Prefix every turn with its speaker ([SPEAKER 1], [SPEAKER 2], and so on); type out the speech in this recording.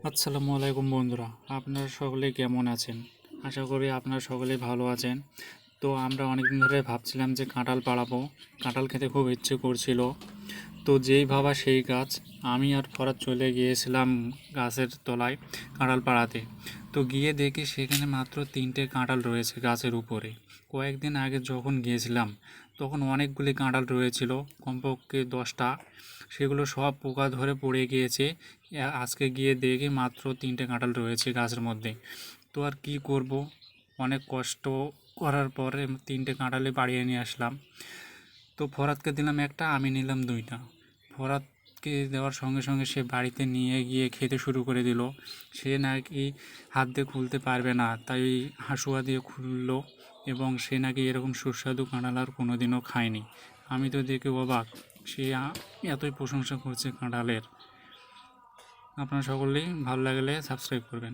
[SPEAKER 1] আসসালামু আলাইকুম বন্ধুরা, আপনারা সকলে কেমন আছেন? আশা করি আপনারা সকলেই ভালো আছেন। তো আমরা অনেকদিন ধরে ভাবছিলাম যে কাঁঠাল পাড়াবো। কাঁঠাল খেতে খুব ইচ্ছে করছিল। তো যেই ভাবা সেই গাছ। আমি আর ফরাত চলে গিয়েছিলাম গাছের তলায় কাঁঠাল পাড়াতে। তো গিয়ে দেখি সেখানে মাত্র 3টে কাঁঠাল রয়েছে গাছের উপরে। কয়েকদিন আগে যখন গিয়েছিলাম তখন অনেকগুলি কাঁঠাল রয়েছিল, কমপক্ষে 10টা। সেগুলো সব পোকা ধরে পড়ে গিয়েছে। আজকে গিয়ে দেখি মাত্র 3টে কাঁঠাল রয়েছে গাছের মধ্যে। তো আর কি করব, অনেক কষ্ট করার পরে 3টে কাঁঠালে বাড়িয়ে নিয়ে আসলাম। তো ফরাতকে দিলাম একটা, আমি নিলাম 2টা। ফরাতকে দেওয়ার সঙ্গে সঙ্গে সে বাড়িতে নিয়ে গিয়ে খেতে শুরু করে দিল। সে নাকি হাত দিয়ে খুলতে পারবে না, তাই হাসুয়া দিয়ে খুললো। এবং সে নাকি এরকম সুস্বাদু কাঁঠাল আর কোনো দিনও খায়নি। আমি তো দেখে অবাক। সে এতই প্রশংসা করছে কাঁঠালের। আপনারা সকলেই ভালো লাগলে সাবস্ক্রাইব করবেন।